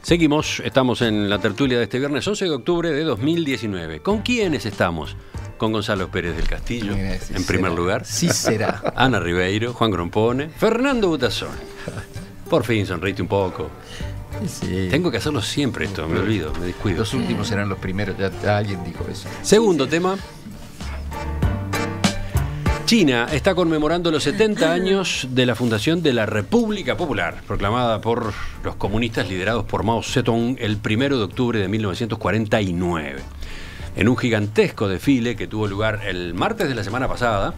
Seguimos, estamos en la tertulia de este viernes 11 de octubre de 2019. ¿Con quiénes estamos? Con Gonzalo Pérez del Castillo, sí, en primer lugar. Sí será. Ana Ribeiro, Juan Grompone, Fernando Butazón. Por fin, sonreíste un poco. Sí. Tengo que hacerlo siempre esto, me olvido, me descuido. Los últimos serán los primeros, ya alguien dijo eso. Segundo tema. China está conmemorando los 70 años de la fundación de la República Popular, proclamada por los comunistas liderados por Mao Zedong el 1 de octubre de 1949. En un gigantesco desfile que tuvo lugar el martes de la semana pasada,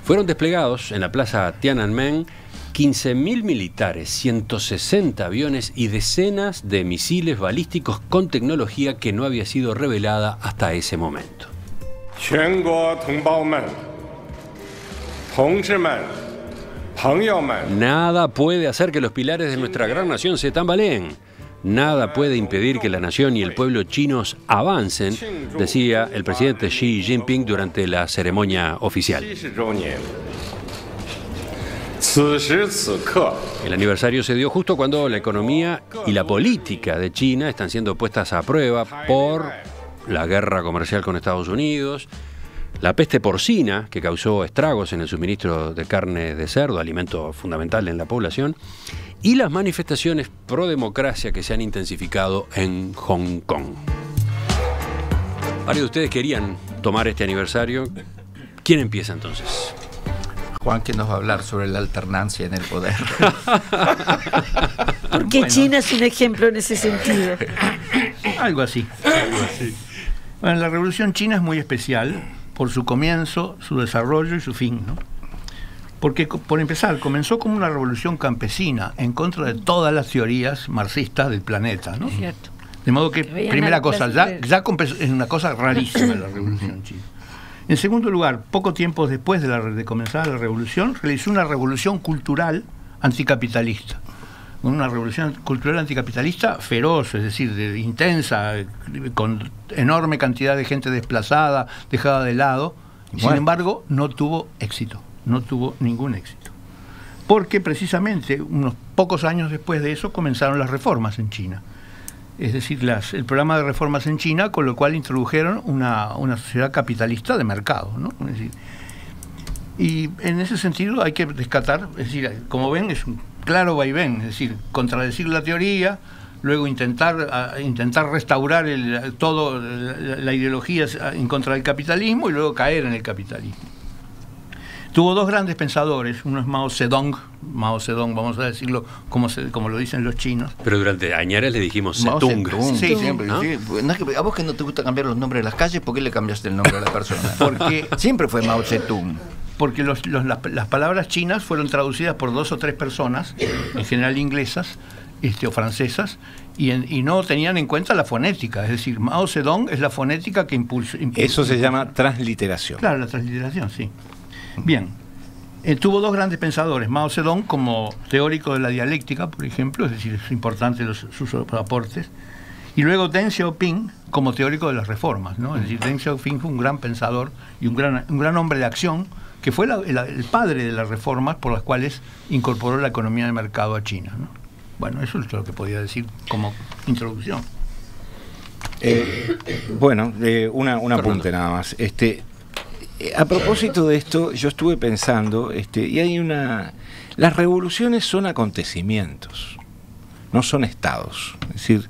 fueron desplegados en la plaza Tiananmen 15.000 militares, 160 aviones y decenas de misiles balísticos con tecnología que no había sido revelada hasta ese momento. Nada puede hacer que los pilares de nuestra gran nación se tambaleen. Nada puede impedir que la nación y el pueblo chinos avancen, decía el presidente Xi Jinping durante la ceremonia oficial. El aniversario se dio justo cuando la economía y la política de China están siendo puestas a prueba por la guerra comercial con Estados Unidos, la peste porcina, que causó estragos en el suministro de carne de cerdo, alimento fundamental en la población, y las manifestaciones pro democracia que se han intensificado en Hong Kong. Varios de ustedes querían tomar este aniversario. ¿Quién empieza entonces? Juan, que nos va a hablar sobre la alternancia en el poder. Porque bueno, China es un ejemplo en ese sentido. Algo así. Bueno, la Revolución China es muy especial por su comienzo, su desarrollo y su fin, ¿no? Porque, por empezar, comenzó como una revolución campesina en contra de todas las teorías marxistas del planeta, ¿no? Cierto. De modo que, primera cosa, ya es una cosa rarísima la Revolución China. En segundo lugar, poco tiempo después de comenzar la revolución, realizó una revolución cultural anticapitalista. Una revolución cultural anticapitalista feroz, es decir, intensa, con enorme cantidad de gente desplazada, dejada de lado. Sin embargo, no tuvo éxito, no tuvo ningún éxito. Porque precisamente unos pocos años después de eso comenzaron las reformas en China. Es decir, el programa de reformas en China, con lo cual introdujeron una sociedad capitalista de mercado, ¿no? Es decir, y en ese sentido hay que rescatar, es decir, como ven, es un claro vaivén, es decir, contradecir la teoría, luego intentar restaurar la ideología en contra del capitalismo y luego caer en el capitalismo. Tuvo dos grandes pensadores, uno es Mao Zedong, vamos a decirlo como lo dicen los chinos. Pero durante años le dijimos Zedong. Sí, siempre. ¿No? Sí. No es que, a vos que no te gusta cambiar los nombres de las calles, ¿por qué le cambiaste el nombre a la persona? Porque siempre fue Mao Zedong. Porque las palabras chinas fueron traducidas por 2 o 3 personas, en general inglesas o francesas, y no tenían en cuenta la fonética. Es decir, Mao Zedong es la fonética que impulsa. Eso se llama transliteración. Claro, la transliteración, sí. Bien, tuvo dos grandes pensadores, Mao Zedong como teórico de la dialéctica, por ejemplo, es decir, es importante sus aportes, y luego Deng Xiaoping como teórico de las reformas, ¿no? Es decir, Deng Xiaoping fue un gran pensador y un gran hombre de acción, que fue el padre de las reformas por las cuales incorporó la economía de mercado a China, ¿no? Bueno, eso es lo que podía decir como introducción. Un apunte nada más. A propósito de esto, yo estuve pensando, y las revoluciones son acontecimientos, no son estados. Es decir,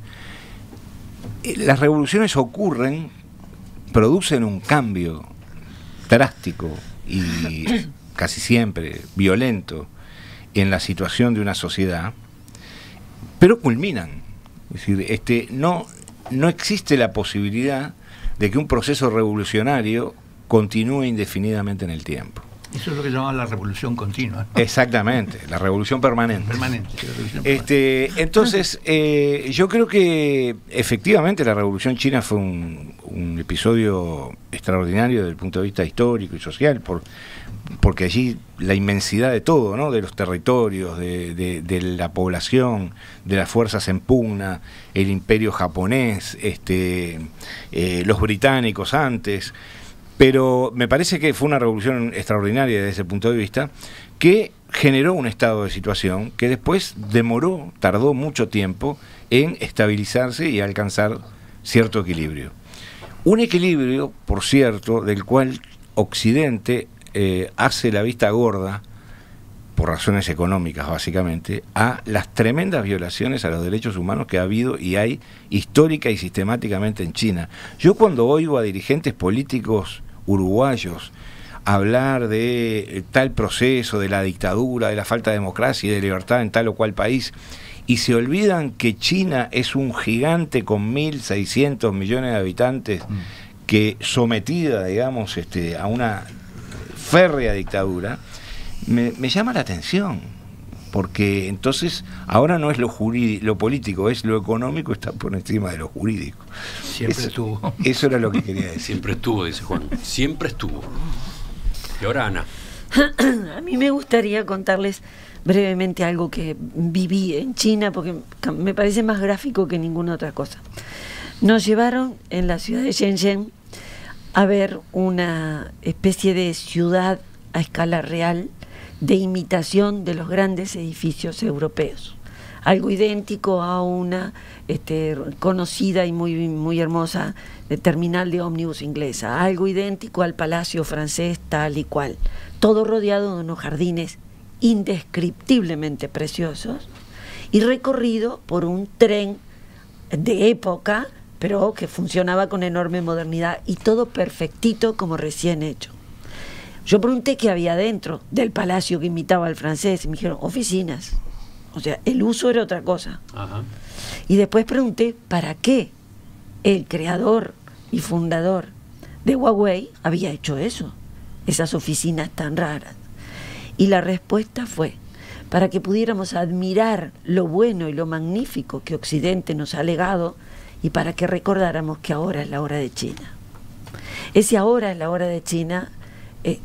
las revoluciones producen un cambio drástico y casi siempre violento en la situación de una sociedad, pero culminan. Es decir, no existe la posibilidad de que un proceso revolucionario continúe indefinidamente en el tiempo. Eso es lo que llamamos la revolución continua. Exactamente, la revolución permanente. Entonces, yo creo que efectivamente la Revolución China fue un episodio extraordinario desde el punto de vista histórico y social, porque allí la inmensidad de todo, ¿no? De los territorios, de la población, de las fuerzas en pugna, el imperio japonés, los británicos antes. Pero me parece que fue una revolución extraordinaria desde ese punto de vista, que generó un estado de situación que después tardó mucho tiempo en estabilizarse y alcanzar cierto equilibrio. Un equilibrio, por cierto, del cual Occidente hace la vista gorda, por razones económicas básicamente, a las tremendas violaciones a los derechos humanos que ha habido y hay histórica y sistemáticamente en China. Yo cuando oigo a dirigentes políticos uruguayos hablar de tal proceso, de la dictadura, de la falta de democracia y de libertad en tal o cual país, y se olvidan que China es un gigante con 1.600 millones de habitantes, que sometida, digamos, a una férrea dictadura, me llama la atención, porque entonces ahora no es lo político, es lo económico, está por encima de lo jurídico. Siempre estuvo. Eso era lo que quería decir. Siempre estuvo, dice Juan, siempre estuvo. Y ahora Ana. A mí me gustaría contarles brevemente algo que viví en China, porque me parece más gráfico que ninguna otra cosa. Nos llevaron en la ciudad de Shenzhen a ver una especie de ciudad a escala real de imitación de los grandes edificios europeos. Algo idéntico a una conocida y muy hermosa terminal de ómnibus inglesa, algo idéntico al palacio francés tal y cual, todo rodeado de unos jardines indescriptiblemente preciosos y recorrido por un tren de época, pero que funcionaba con enorme modernidad y todo perfectito como recién hecho. Yo pregunté qué había dentro del palacio que imitaba al francés y me dijeron oficinas. O sea, el uso era otra cosa. Ajá. Y después pregunté para qué el creador y fundador de Huawei había hecho eso, esas oficinas tan raras. Y la respuesta fue para que pudiéramos admirar lo bueno y lo magnífico que Occidente nos ha legado y para que recordáramos que ahora es la hora de China. Ese ahora es la hora de China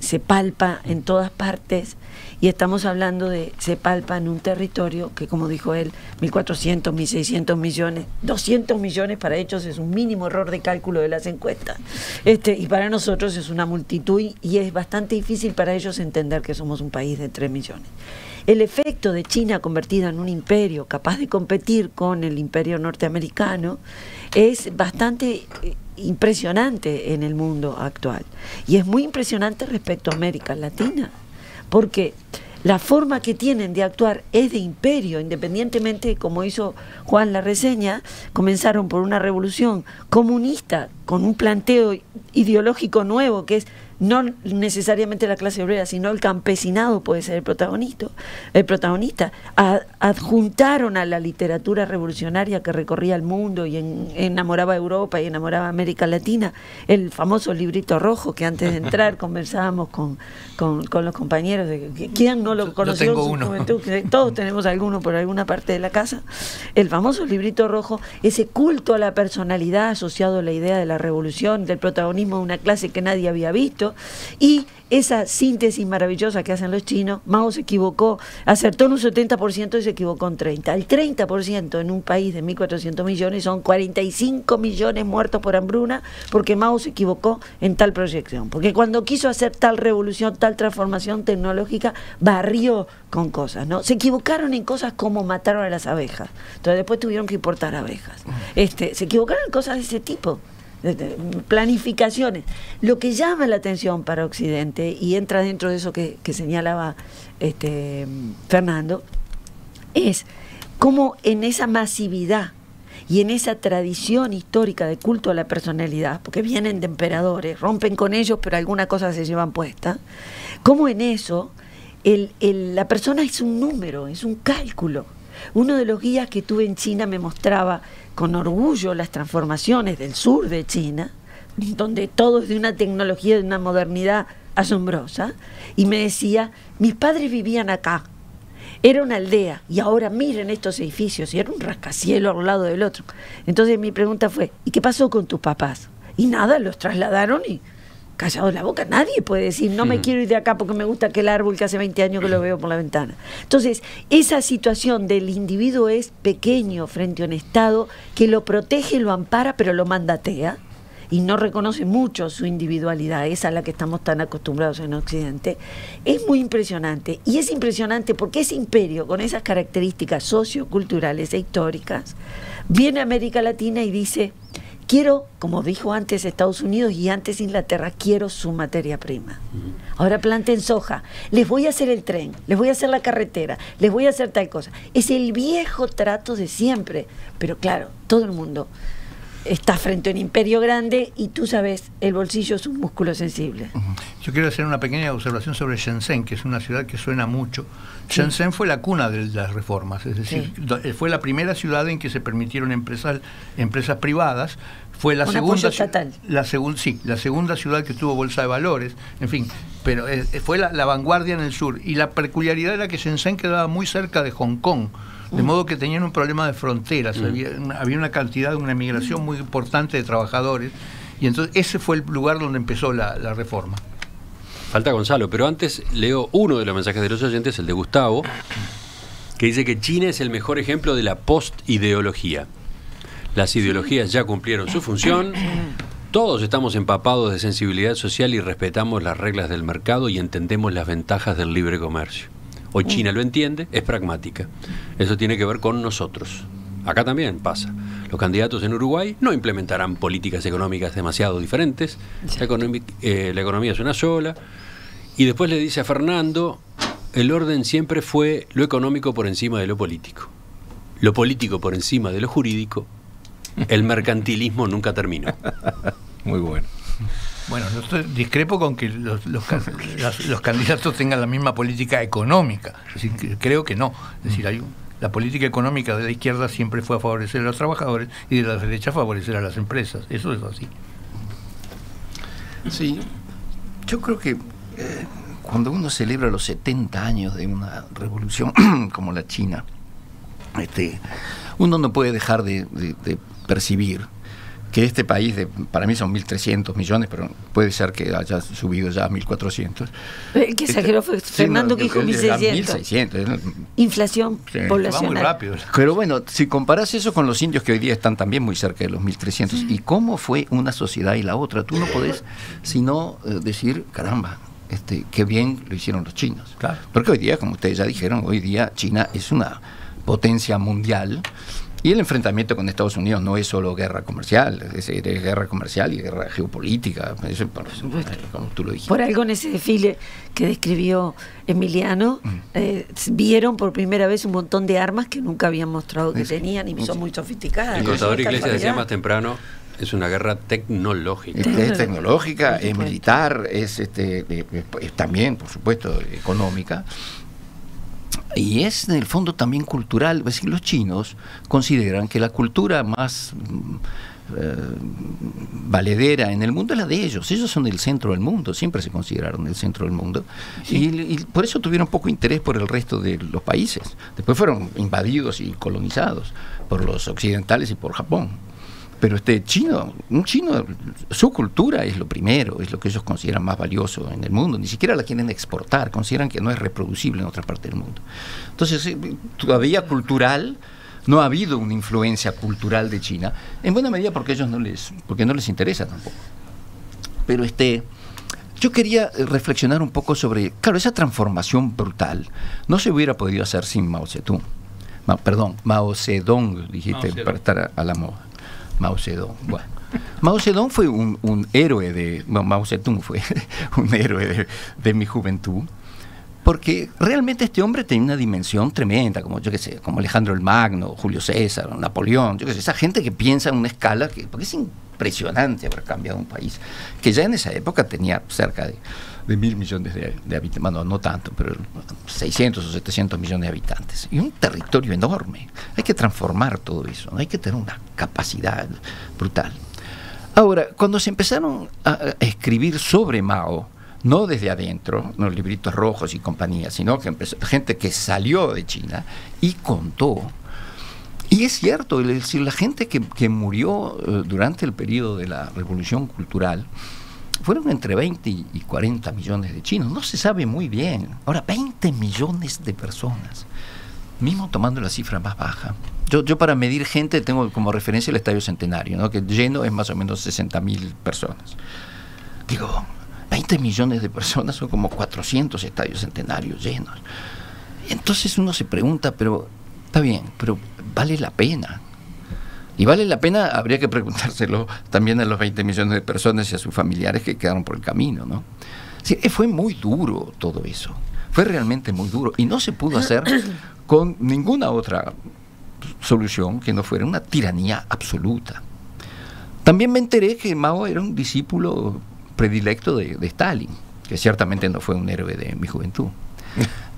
se palpa en todas partes y estamos hablando de se palpa en un territorio que, como dijo él, 1.400, 1.600 millones, 200 millones para ellos es un mínimo error de cálculo de las encuestas, y para nosotros es una multitud y es bastante difícil para ellos entender que somos un país de 3 millones. El efecto de China convertida en un imperio capaz de competir con el imperio norteamericano es bastante impresionante en el mundo actual y es muy impresionante respecto a América Latina, porque la forma que tienen de actuar es de imperio, independientemente, como hizo Juan la reseña, comenzaron por una revolución comunista con un planteo ideológico nuevo que es no necesariamente la clase obrera, sino el campesinado puede ser el protagonista. Adjuntaron a la literatura revolucionaria que recorría el mundo y enamoraba a Europa y enamoraba a América Latina, el famoso librito rojo que antes de entrar conversábamos con los compañeros de quién no lo conoció en su juventud, que todos tenemos alguno por alguna parte de la casa, el famoso librito rojo, ese culto a la personalidad asociado a la idea de la revolución, del protagonismo de una clase que nadie había visto, y esa síntesis maravillosa que hacen los chinos. Mao se equivocó, acertó en un 70% y se equivocó en 30%. El 30% en un país de 1.400 millones son 45 millones muertos por hambruna porque Mao se equivocó en tal proyección. Porque cuando quiso hacer tal revolución, tal transformación tecnológica, barrió con cosas, ¿no? Se equivocaron en cosas como mataron a las abejas. Entonces después tuvieron que importar abejas. Se equivocaron en cosas de ese tipo. Planificaciones. Lo que llama la atención para Occidente y entra dentro de eso que señalaba Fernando es cómo en esa masividad y en esa tradición histórica de culto a la personalidad, porque vienen de emperadores, rompen con ellos pero alguna cosa se llevan puesta, cómo en eso la persona es un número, es un cálculo. Uno de los guías que tuve en China me mostraba con orgullo las transformaciones del sur de China, donde todo es de una tecnología, de una modernidad asombrosa, y me decía, mis padres vivían acá, era una aldea, y ahora miren estos edificios, y era un rascacielos al lado del otro. Entonces mi pregunta fue, ¿y qué pasó con tus papás? Y nada, los trasladaron y callado la boca, nadie puede decir no me quiero ir de acá porque me gusta aquel árbol que hace 20 años que lo veo por la ventana. Entonces, esa situación del individuo es pequeño frente a un Estado que lo protege, lo ampara, pero lo mandatea. y no reconoce mucho su individualidad, esa a la que estamos tan acostumbrados en Occidente, es muy impresionante. Y es impresionante porque ese imperio, con esas características socioculturales e históricas, viene a América Latina y dice: quiero, como dijo antes Estados Unidos y antes Inglaterra, quiero su materia prima. Ahora planten soja, les voy a hacer el tren, les voy a hacer la carretera, les voy a hacer tal cosa. Es el viejo trato de siempre, pero claro, todo el mundo está frente a un imperio grande y tú sabes, el bolsillo es un músculo sensible. Yo quiero hacer una pequeña observación sobre Shenzhen, que es una ciudad que suena mucho. Sí. Shenzhen fue la cuna de las reformas, es decir, sí, fue la primera ciudad en que se permitieron empresas privadas. Fue la segunda, la segunda ciudad que tuvo bolsa de valores, en fin, pero fue la vanguardia en el sur. Y la peculiaridad era que Shenzhen quedaba muy cerca de Hong Kong, de modo que tenían un problema de fronteras, había una cantidad, una migración muy importante de trabajadores, y entonces ese fue el lugar donde empezó la reforma. Falta Gonzalo, pero antes leo uno de los mensajes de los oyentes, el de Gustavo, que dice que China es el mejor ejemplo de la post-ideología. Las ideologías ya cumplieron su función, todos estamos empapados de sensibilidad social y respetamos las reglas del mercado y entendemos las ventajas del libre comercio. Hoy China lo entiende, es pragmática. Eso tiene que ver con nosotros. Acá también pasa. Los candidatos en Uruguay no implementarán políticas económicas demasiado diferentes. La economía es una sola. Y después le dice a Fernando, el orden siempre fue lo económico por encima de lo político. Lo político por encima de lo jurídico. El mercantilismo nunca terminó. Muy bueno. Bueno, yo discrepo con que los candidatos tengan la misma política económica. Es decir, creo que no. Es decir, la política económica de la izquierda siempre fue a favorecer a los trabajadores y de la derecha a favorecer a las empresas. Eso es así. Sí, yo creo que cuando uno celebra los 70 años de una revolución como la China, uno no puede dejar de percibir que este país, para mí son 1.300 millones, pero puede ser que haya subido ya a 1.400. ¿Qué exageró fue Fernando, que dijo 1.600? 1.600. Inflación poblacional. Va muy rápido. Pero bueno, si comparas eso con los indios que hoy día están también muy cerca de los 1.300, y cómo fue una sociedad y la otra, tú no podés sino decir, caramba, qué bien lo hicieron los chinos. Claro. Porque hoy día, como ustedes ya dijeron, hoy día China es una potencia mundial. Y el enfrentamiento con Estados Unidos no es solo guerra comercial, es guerra comercial y guerra geopolítica, eso, como tú lo dijiste. Por algo en ese desfile que describió Emiliano, vieron por primera vez un montón de armas que nunca habían mostrado que tenían y son muy sofisticadas. El contador Iglesias decía más temprano, es una guerra tecnológica. Es tecnológica, es militar, es también, por supuesto, económica. Y es en el fondo también cultural. Es decir, los chinos consideran que la cultura más valedera en el mundo es la de ellos. Ellos son el centro del mundo, siempre se consideraron el centro del mundo. Sí. Y por eso tuvieron poco interés por el resto de los países. Después fueron invadidos y colonizados por los occidentales y por Japón. Pero un chino, su cultura es lo primero, es lo que ellos consideran más valioso en el mundo. Ni siquiera la quieren exportar, consideran que no es reproducible en otra parte del mundo. Entonces, todavía cultural, no ha habido una influencia cultural de China, en buena medida porque no les interesa tampoco. Pero yo quería reflexionar un poco sobre, claro, esa transformación brutal no se hubiera podido hacer sin Mao Zedong. Mao Zedong, dijiste, para estar a la moda. Mao Zedong. Bueno, Mao Zedong fue un héroe Mao Zedong fue un héroe de mi juventud, porque realmente este hombre tenía una dimensión tremenda, como yo qué sé, como Alejandro el Magno, Julio César, Napoleón, yo qué sé, esa gente que piensa en una escala porque es impresionante haber cambiado un país que ya en esa época tenía cerca de 1.000 millones de habitantes, bueno, no tanto, pero 600 o 700 millones de habitantes, y un territorio enorme. Hay que transformar todo eso, ¿no? Hay que tener una capacidad brutal. Ahora, cuando se empezaron a escribir sobre Mao, no desde adentro, los libritos rojos y compañía, sino que empezó gente que salió de China y contó. Y es cierto, es decir, la gente que murió durante el periodo de la Revolución Cultural fueron entre 20 y 40 millones de chinos. No se sabe muy bien. Ahora, 20 millones de personas. mismo tomando la cifra más baja. Yo para medir gente tengo como referencia el Estadio Centenario, ¿no? Que lleno es más o menos 60.000 personas. Digo, 20 millones de personas son como 400 estadios centenarios llenos. Entonces uno se pregunta, pero está bien, pero ¿vale la pena? Y vale la pena, habría que preguntárselo también a los 20 millones de personas y a sus familiares que quedaron por el camino, ¿no? Sí, fue muy duro todo eso. Fue realmente muy duro. Y no se pudo hacer con ninguna otra solución que no fuera una tiranía absoluta. También me enteré que Mao era un discípulo predilecto de Stalin, que ciertamente no fue un héroe de mi juventud.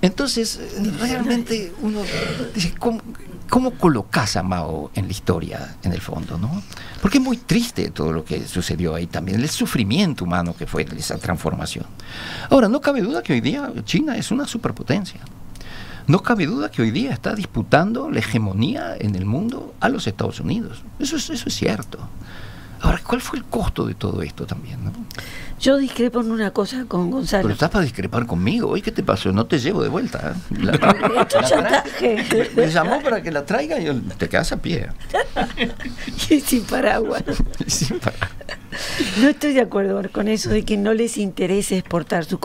Entonces, realmente uno dice, ¿cómo colocas a Mao en la historia, en el fondo, ¿no? Porque es muy triste todo lo que sucedió ahí también, el sufrimiento humano que fue esa transformación. Ahora, no cabe duda que hoy día China es una superpotencia. No cabe duda que hoy día está disputando la hegemonía en el mundo a los Estados Unidos. Eso es cierto. Ahora, ¿cuál fue el costo de todo esto también, no? Yo discrepo en una cosa con Gonzalo. Pero estás para discrepar conmigo. Oye, ¿qué te pasó? No te llevo de vuelta. Esto es chantaje. Me llamó para que la traiga y te quedas a pie. Y sin paraguas. Sin paraguas. No estoy de acuerdo con eso de que no les interese exportar su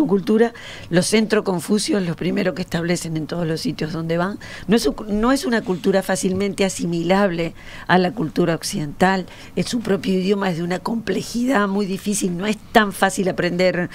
cultura. Los centros Confucios, los primeros que establecen en todos los sitios donde van, no es una cultura fácilmente asimilable a la cultura occidental. Su propio idioma es de una complejidad muy difícil. No es tan fácil aprender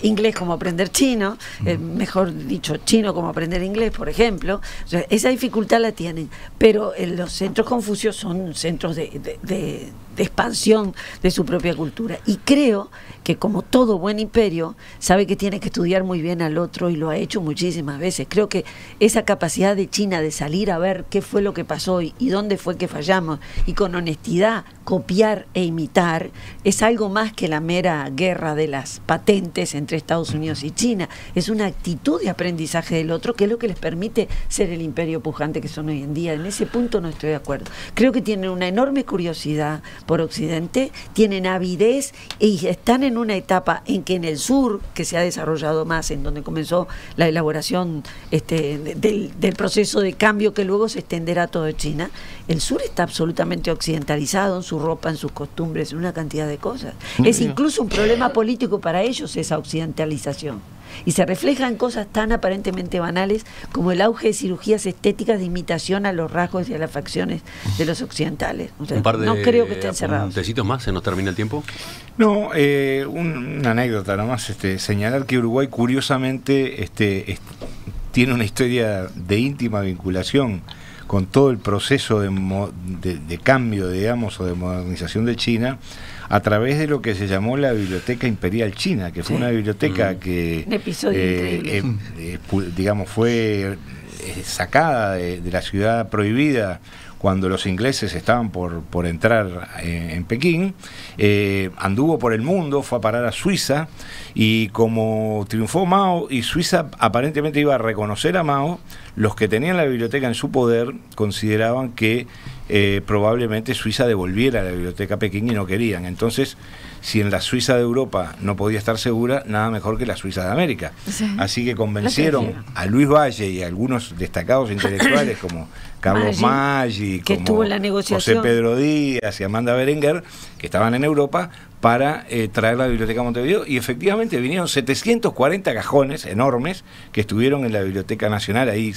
inglés como aprender chino, mejor dicho, chino como aprender inglés, por ejemplo. O sea, esa dificultad la tienen. Pero los centros Confucios son centros de expansión de su propia cultura, y creo que como todo buen imperio sabe que tiene que estudiar muy bien al otro, y lo ha hecho muchísimas veces. Creo que esa capacidad de China de salir a ver qué fue lo que pasó y dónde fue que fallamos, y con honestidad copiar e imitar, es algo más que la mera guerra de las patentes entre Estados Unidos y China. Es una actitud de aprendizaje del otro que es lo que les permite ser el imperio pujante que son hoy en día. En ese punto no estoy de acuerdo. Creo que tienen una enorme curiosidad por Occidente, tienen avidez y están en una etapa en que en el sur, que se ha desarrollado más, en donde comenzó la elaboración del proceso de cambio que luego se extenderá a todo China, el sur está absolutamente occidentalizado en su ropa, en sus costumbres, en una cantidad de cosas. Es incluso un problema político para ellos esa occidentalización. Y se refleja en cosas tan aparentemente banales como el auge de cirugías estéticas de imitación a los rasgos y a las facciones de los occidentales. O sea, un par de no creo que estén cerrados. ¿Puntecitos más? ¿Se nos termina el tiempo? No, una anécdota nomás, señalar que Uruguay curiosamente tiene una historia de íntima vinculación con todo el proceso de cambio, digamos, o de modernización de China, a través de lo que se llamó la Biblioteca Imperial China, que fue una biblioteca que, digamos, fue sacada de la ciudad prohibida cuando los ingleses estaban por entrar en Pekín, anduvo por el mundo, fue a parar a Suiza, y como triunfó Mao y Suiza aparentemente iba a reconocer a Mao, los que tenían la biblioteca en su poder consideraban que probablemente Suiza devolviera la biblioteca a Pekín, y no querían. Entonces, si en la Suiza de Europa no podía estar segura, nada mejor que la Suiza de América. Sí. Así que convencieron a Luis Valle y a algunos destacados intelectuales como Carlos Maggi, como José Pedro Díaz y Amanda Berenguer, que estaban en Europa, para traer la biblioteca a Montevideo, y efectivamente vinieron 740 cajones enormes que estuvieron en la Biblioteca Nacional ahí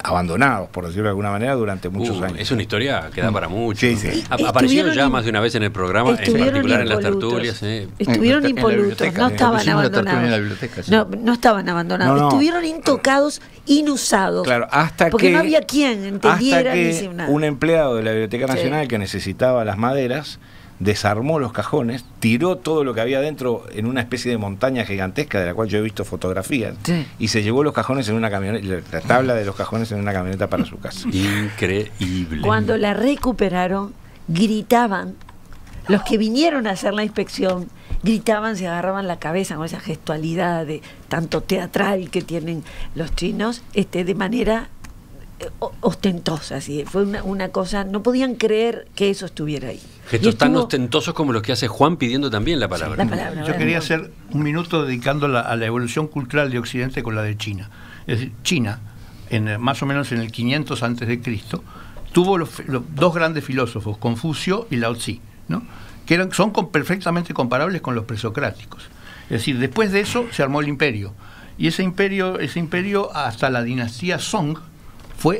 abandonados, por decirlo de alguna manera, durante muchos años. Es una historia que da para mucho. Sí, sí. Aparecieron ya más de una vez en el programa, en particular en las tertulias. Estuvieron impolutos, no estaban abandonados. No estaban abandonados, estuvieron intocados, inusados. Claro, porque no había quien entendiera ni hiciera nada. Un empleado de la Biblioteca Nacional que necesitaba las maderas desarmó los cajones, tiró todo lo que había dentro en una especie de montaña gigantesca de la cual yo he visto fotografías, y se llevó los cajones en una camioneta, la tabla de los cajones en una camioneta para su casa. Increíble. Cuando la recuperaron, gritaban, los que vinieron a hacer la inspección, gritaban, se agarraban la cabeza con esa gestualidad de tanto teatral que tienen los chinos, de manera ostentosa, así. Fue una cosa, no podían creer que eso estuviera ahí. Gestos tan ostentosos como los que hace Juan pidiendo también la palabra. Sí, la palabra. Yo quería hacer un minuto dedicándola a la evolución cultural de Occidente con la de China. Es decir, China, más o menos en el 500 antes de Cristo, tuvo los dos grandes filósofos, Confucio y Lao Tzu, ¿no? Que son perfectamente comparables con los presocráticos. Es decir, después de eso se armó el imperio. Y ese imperio hasta la dinastía Song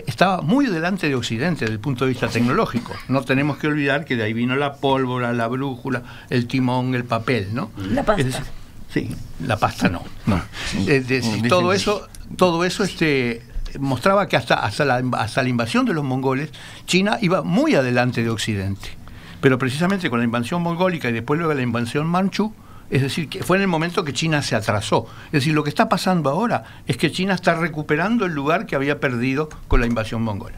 estaba muy delante de Occidente desde el punto de vista tecnológico. No tenemos que olvidar que de ahí vino la pólvora, la brújula, el timón, el papel, ¿no? La pasta. Es decir, sí, la pasta no. Todo eso mostraba que hasta la invasión de los mongoles, China iba muy adelante de Occidente. Pero precisamente con la invasión mongólica y después luego la invasión manchú, es decir, que fue en el momento que China se atrasó. Es decir, lo que está pasando ahora es que China está recuperando el lugar que había perdido con la invasión mongola.